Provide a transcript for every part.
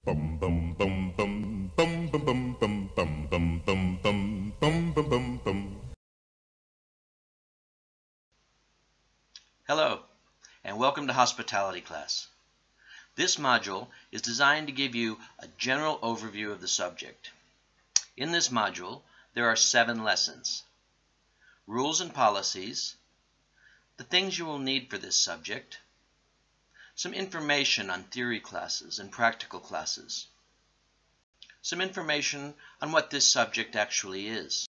Bum bum bum bum bum bum bum bum bum bum bum bum bum bum bum bum. Hello, and welcome to Hospitality Class. This module is designed to give you a general overview of the subject. In this module, there are 7 lessons: rules and policies, the things you will need for this subject, some information on theory classes and practical classes, some information on what this subject actually is,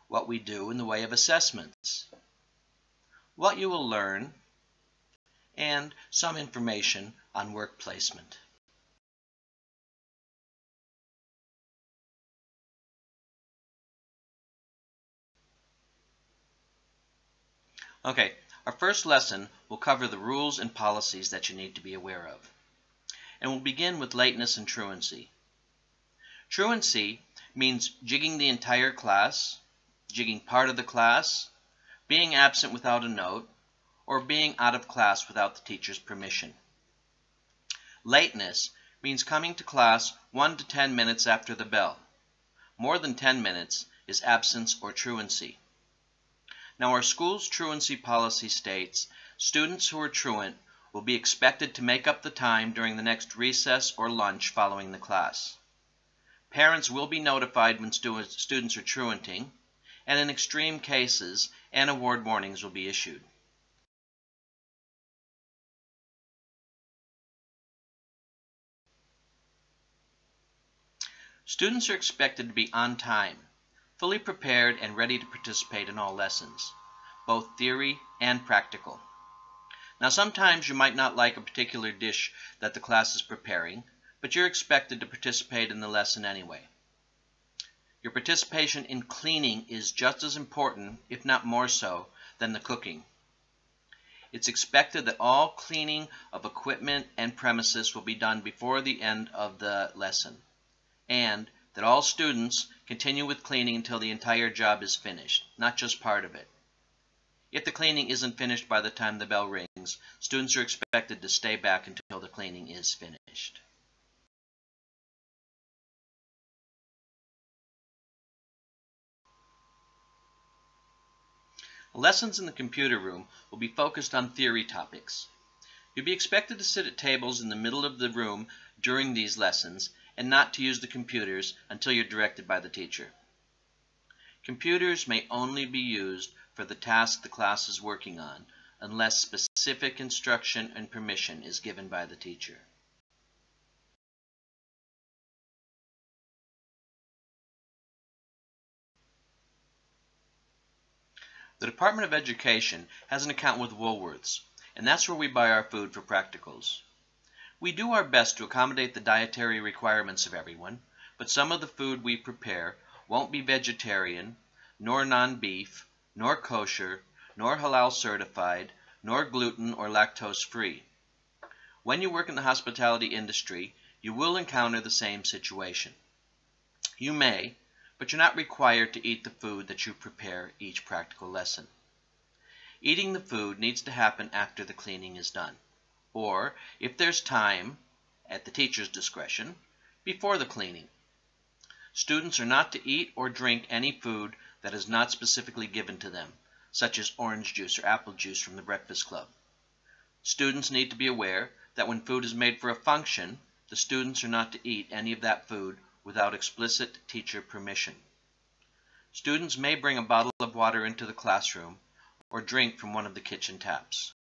what we do in the way of assessments, what you will learn, and some information on work placement. Okay, our first lesson will cover the rules and policies that you need to be aware of. And we'll begin with lateness and truancy. Truancy means jigging the entire class, jigging part of the class, being absent without a note, or being out of class without the teacher's permission. Lateness means coming to class 1 to 10 minutes after the bell. More than 10 minutes is absence or truancy. Now, our school's truancy policy states students who are truant will be expected to make up the time during the next recess or lunch following the class. Parents will be notified when students are truanting, and in extreme cases, an award warnings will be issued. Students are expected to be on time, fully prepared and ready to participate in all lessons, both theory and practical. Now, sometimes you might not like a particular dish that the class is preparing, but you're expected to participate in the lesson anyway. Your participation in cleaning is just as important, if not more so, than the cooking. It's expected that all cleaning of equipment and premises will be done before the end of the lesson, and that all students continue with cleaning until the entire job is finished, not just part of it. If the cleaning isn't finished by the time the bell rings, students are expected to stay back until the cleaning is finished. Lessons in the computer room will be focused on theory topics. You'll be expected to sit at tables in the middle of the room during these lessons and not to use the computers until you're directed by the teacher. Computers may only be used for the task the class is working on unless specific instruction and permission is given by the teacher. The Department of Education has an account with Woolworths, and that's where we buy our food for practicals. We do our best to accommodate the dietary requirements of everyone, but some of the food we prepare won't be vegetarian, nor non-beef, nor kosher, nor halal certified, nor gluten or lactose free. When you work in the hospitality industry, you will encounter the same situation. You may, but you're not required to eat the food that you prepare each practical lesson. Eating the food needs to happen after the cleaning is done, or, if there's time, at the teacher's discretion, before the cleaning. Students are not to eat or drink any food that is not specifically given to them, such as orange juice or apple juice from the Breakfast Club. Students need to be aware that when food is made for a function, the students are not to eat any of that food without explicit teacher permission. Students may bring a bottle of water into the classroom or drink from one of the kitchen taps.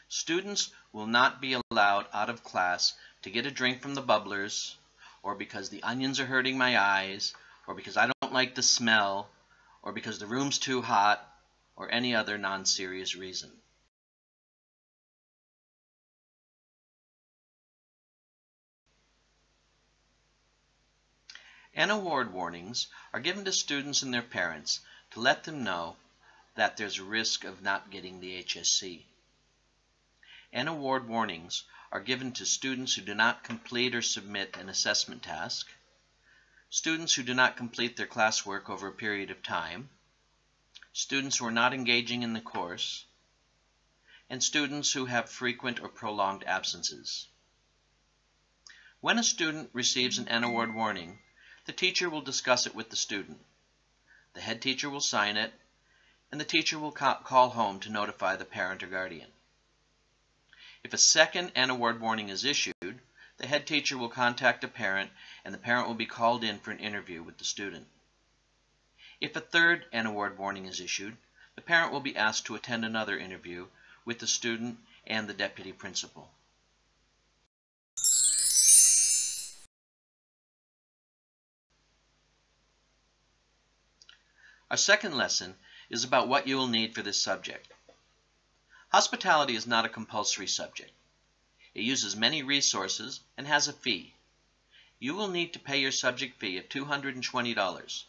Students will not be allowed out of class to get a drink from the bubblers, or because the onions are hurting my eyes, or because I don't like the smell, or because the room's too hot, or any other non-serious reason. And award warnings are given to students and their parents to let them know that there's a risk of not getting the HSC. And award warnings are given to students who do not complete or submit an assessment task, students who do not complete their classwork over a period of time, students who are not engaging in the course, and students who have frequent or prolonged absences. When a student receives an N award warning, the teacher will discuss it with the student. The head teacher will sign it, and the teacher will call home to notify the parent or guardian. If a second N award warning is issued, the head teacher will contact a parent, and the parent will be called in for an interview with the student. If a third N award warning is issued, the parent will be asked to attend another interview with the student and the deputy principal. Our second lesson is about what you will need for this subject. Hospitality is not a compulsory subject. It uses many resources and has a fee. You will need to pay your subject fee of $220.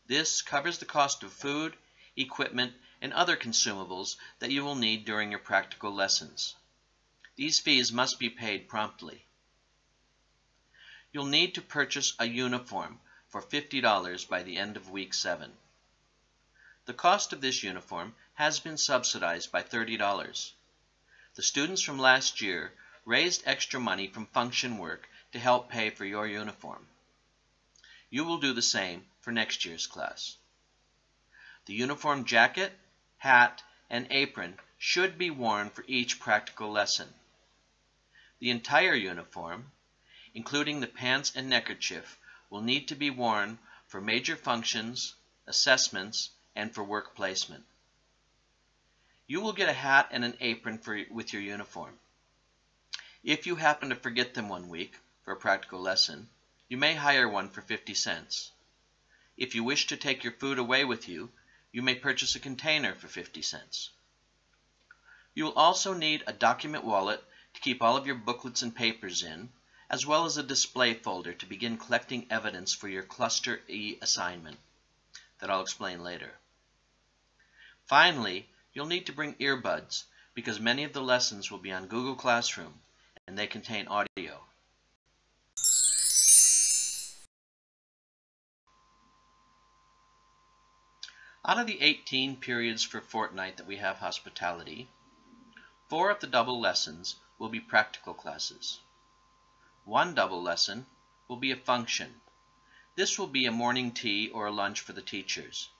This covers the cost of food, equipment, and other consumables that you will need during your practical lessons. These fees must be paid promptly. You'll need to purchase a uniform for $50 by the end of week 7. The cost of this uniform has been subsidized by $30. The students from last year raised extra money from function work to help pay for your uniform. You will do the same for next year's class. The uniform jacket, hat, and apron should be worn for each practical lesson. The entire uniform, including the pants and neckerchief, will need to be worn for major functions, assessments, and for work placement. You will get a hat and an apron with your uniform. If you happen to forget them one week for a practical lesson, you may hire one for 50 cents. If you wish to take your food away with you, you may purchase a container for 50 cents. You will also need a document wallet to keep all of your booklets and papers in, as well as a display folder to begin collecting evidence for your Cluster E assignment that I'll explain later. Finally, you'll need to bring earbuds because many of the lessons will be on Google Classroom and they contain audio. Out of the 18 periods for fortnight that we have hospitality, 4 of the double lessons will be practical classes. 1 double lesson will be a function. This will be a morning tea or a lunch for the teachers.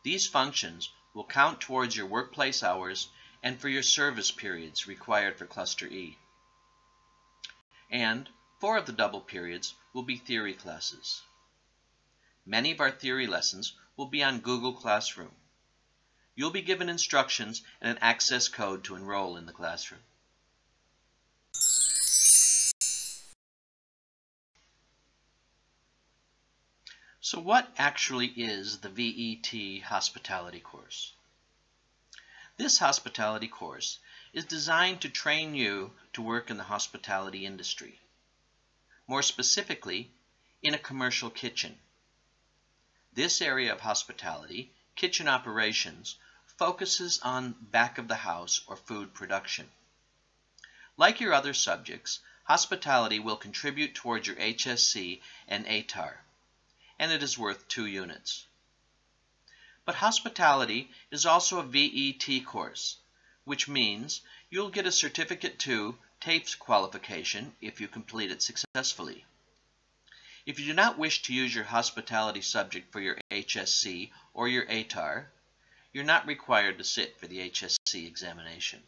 These functions will count towards your workplace hours and for your service periods required for Cluster E. And 4 of the double periods will be theory classes. Many of our theory lessons will be on Google Classroom. You'll be given instructions and an access code to enroll in the classroom. So what actually is the VET hospitality course? This hospitality course is designed to train you to work in the hospitality industry. More specifically, in a commercial kitchen. This area of hospitality, kitchen operations, focuses on back of the house or food production. Like your other subjects, hospitality will contribute towards your HSC and ATAR, and it is worth 2 units. But hospitality is also a VET course, which means you'll get a Certificate 2 TAFES qualification if you complete it successfully. If you do not wish to use your hospitality subject for your HSC or your ATAR, you're not required to sit for the HSC examination.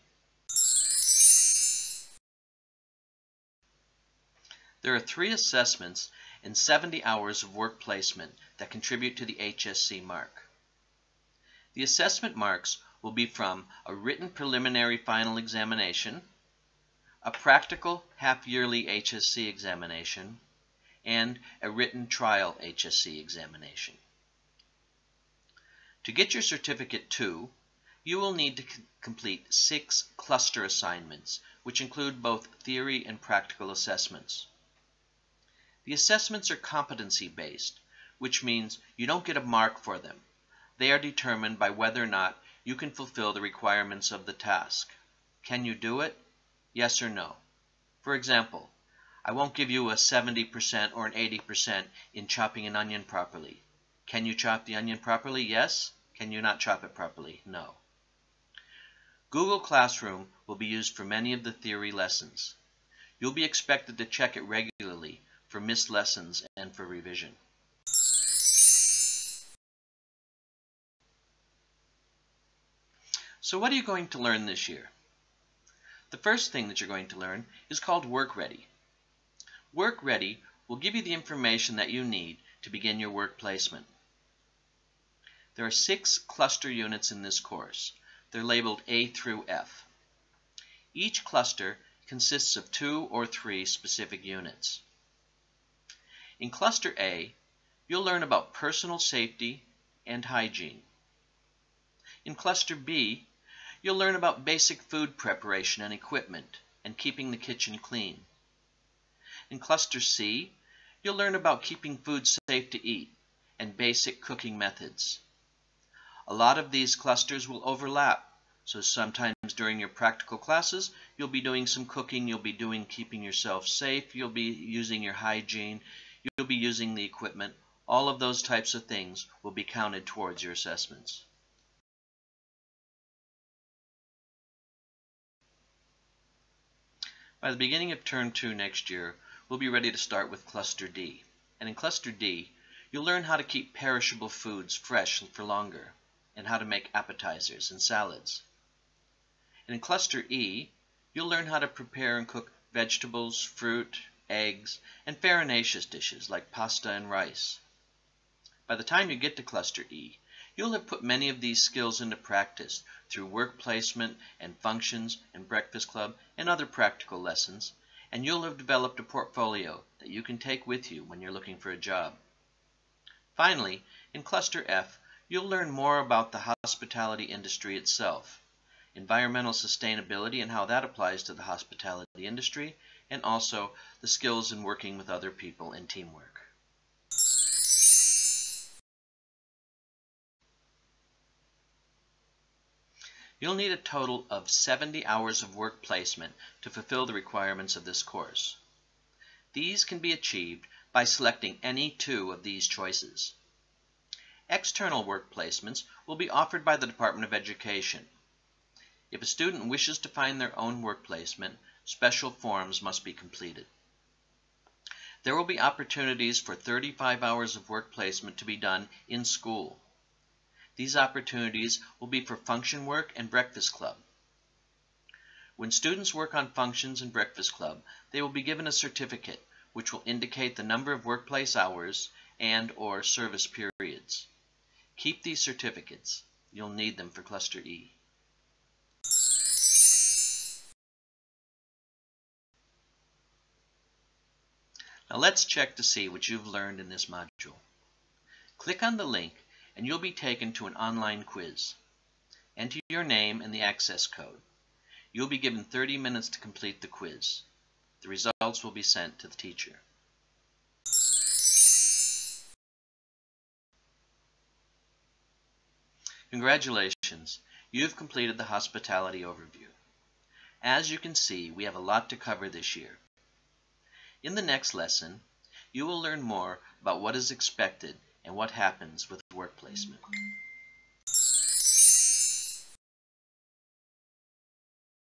There are 3 assessments and 70 hours of work placement that contribute to the HSC mark. The assessment marks will be from a written preliminary final examination, a practical half-yearly HSC examination, and a written trial HSC examination. To get your Certificate 2, you will need to complete 6 cluster assignments, which include both theory and practical assessments. The assessments are competency-based, which means you don't get a mark for them. They are determined by whether or not you can fulfill the requirements of the task. Can you do it? Yes or no. For example, I won't give you a 70% or an 80% in chopping an onion properly. Can you chop the onion properly? Yes? Can you not chop it properly? No. Google Classroom will be used for many of the theory lessons. You'll be expected to check it regularly for missed lessons and for revision. So what are you going to learn this year? The first thing that you're going to learn is called Work Ready. Work Ready will give you the information that you need to begin your work placement. There are 6 cluster units in this course. They're labeled A through F. Each cluster consists of 2 or 3 specific units. In Cluster A, you'll learn about personal safety and hygiene. In Cluster B, you'll learn about basic food preparation and equipment and keeping the kitchen clean. In Cluster C, you'll learn about keeping food safe to eat and basic cooking methods. A lot of these clusters will overlap, so sometimes during your practical classes, you'll be doing some cooking, you'll be doing keeping yourself safe, you'll be using your hygiene, you'll be using the equipment. All of those types of things will be counted towards your assessments. By the beginning of Term 2 next year, we'll be ready to start with Cluster D. And in Cluster D, you'll learn how to keep perishable foods fresh for longer, and how to make appetizers and salads. And in Cluster E, you'll learn how to prepare and cook vegetables, fruit, eggs, and farinaceous dishes like pasta and rice. By the time you get to Cluster E, you'll have put many of these skills into practice through work placement and functions and breakfast club and other practical lessons, and you'll have developed a portfolio that you can take with you when you're looking for a job. Finally, in Cluster F, you'll learn more about the hospitality industry itself, environmental sustainability and how that applies to the hospitality industry, and also the skills in working with other people and teamwork. You'll need a total of 70 hours of work placement to fulfill the requirements of this course. These can be achieved by selecting any 2 of these choices. External work placements will be offered by the Department of Education. If a student wishes to find their own work placement, special forms must be completed. There will be opportunities for 35 hours of work placement to be done in school. These opportunities will be for function work and breakfast club. When students work on functions and breakfast club, they will be given a certificate which will indicate the number of workplace hours and/or service periods. Keep these certificates. You'll need them for Cluster E. Now let's check to see what you've learned in this module. Click on the link and you'll be taken to an online quiz. Enter your name and the access code. You'll be given 30 minutes to complete the quiz. The results will be sent to the teacher. Congratulations, you've completed the hospitality overview. As you can see, we have a lot to cover this year. In the next lesson, you will learn more about what is expected and what happens with work placement.